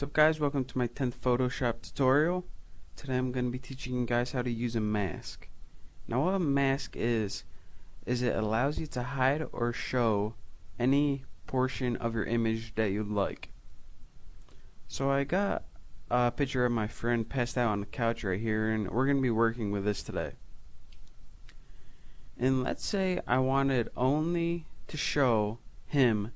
What's up guys, welcome to my 10th Photoshop tutorial. Today I'm going to be teaching you guys how to use a mask. Now what a mask is it allows you to hide or show any portion of your image that you'd like. So I got a picture of my friend passed out on the couch right here, and we're going to be working with this today. And let's say I wanted only to show him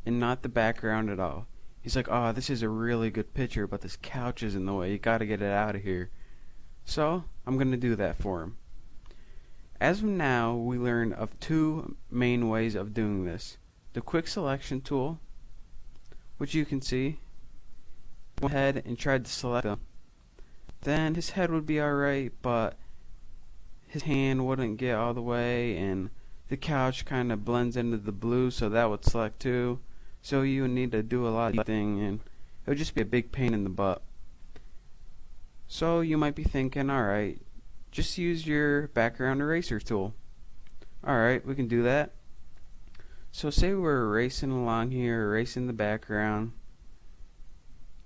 and not the background at all. He's like, oh, this is a really good picture, but this couch is in the way. You gotta get it out of here. So, I'm gonna do that for him. As of now, we learned of two main ways of doing this. The quick selection tool, which you can see. Went ahead and tried to select him. Then his head would be alright, but his hand wouldn't get all the way, and the couch kinda blends into the blue, so that would select too. So you would need to do a lot of editing, and it would just be a big pain in the butt. So you might be thinking, alright, just use your background eraser tool. Alright, we can do that. So say we're erasing along here, erasing the background,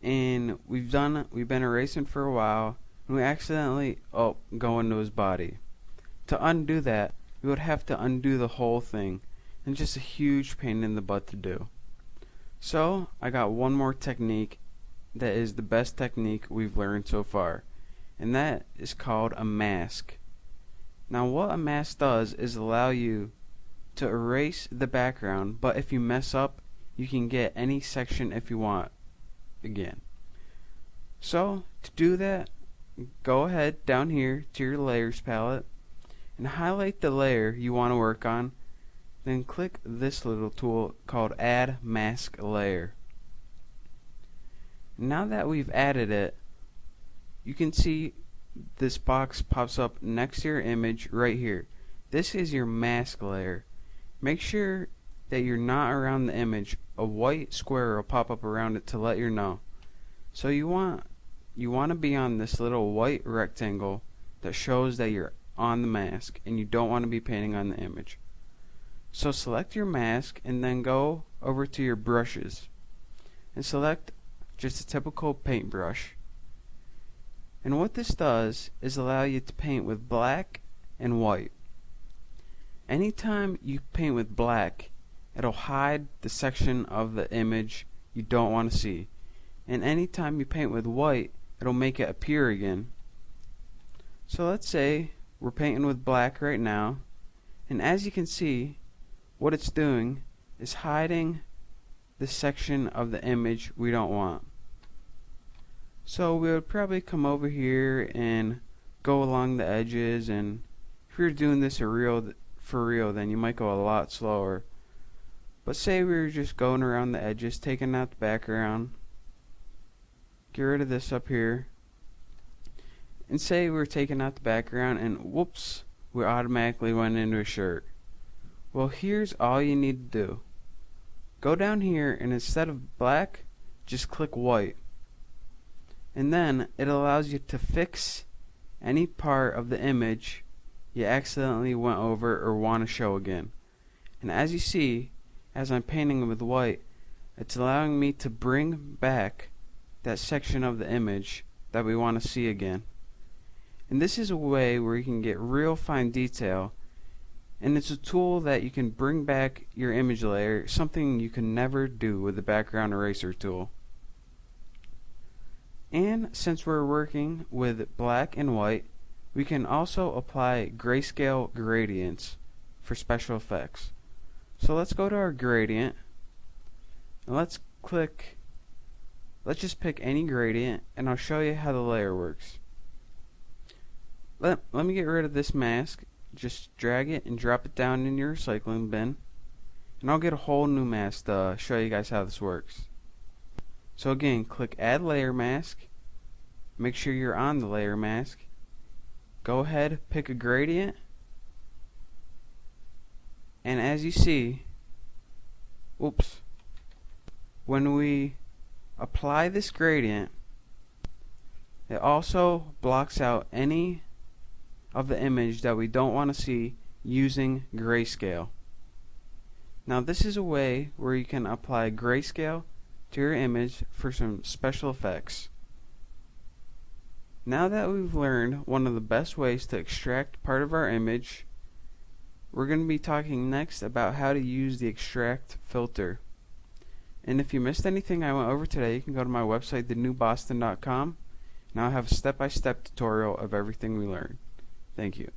and we've been erasing for a while, and we accidentally go into his body. To undo that, we would have to undo the whole thing, and just a huge pain in the butt to do. So, I got one more technique that is the best technique we've learned so far, and that is called a mask. Now what a mask does is allow you to erase the background, but if you mess up, you can get any section if you want again. So, to do that, go ahead down here to your layers palette and highlight the layer you want to work on. Then click this little tool called Add Mask Layer. Now that we've added it, you can see this box pops up next to your image right here. This is your mask layer. Make sure that you're not around the image. A white square will pop up around it to let you know. So you want to be on this little white rectangle that shows that you're on the mask, and you don't want to be painting on the image. So select your mask and then go over to your brushes and select just a typical paintbrush. And what this does is allow you to paint with black and white. Anytime you paint with black, it'll hide the section of the image you don't want to see. And anytime you paint with white, it'll make it appear again. So let's say we're painting with black right now, and as you can see, what it's doing is hiding the section of the image we don't want. So we would probably come over here and go along the edges, and if you're doing this for real, then you might go a lot slower. But say we were just going around the edges, taking out the background, get rid of this up here, and say we're taking out the background and whoops, we automatically went into a shirt. Well, here's all you need to do. Go down here, and instead of black, just click white. And then it allows you to fix any part of the image you accidentally went over or want to show again. And as you see, as I'm painting with white, it's allowing me to bring back that section of the image that we want to see again. And this is a way where you can get real fine detail, and it's a tool that you can bring back your image layer, something you can never do with the background eraser tool. And since we're working with black and white, we can also apply grayscale gradients for special effects. So let's go to our gradient, and let's just pick any gradient, and I'll show you how the layer works. Let me get rid of this mask. Just drag it and drop it down in your recycling bin, and I'll get a whole new mask to show you guys how this works. So again, click Add Layer Mask, make sure you're on the layer mask, go ahead, pick a gradient, and as you see, oops, when we apply this gradient, it also blocks out any of the image that we don't want to see using grayscale. Now this is a way where you can apply grayscale to your image for some special effects. Now that we've learned one of the best ways to extract part of our image, we're going to be talking next about how to use the extract filter. And if you missed anything I went over today, you can go to my website, thenewboston.com, and I'll have a step-by-step tutorial of everything we learned. Thank you.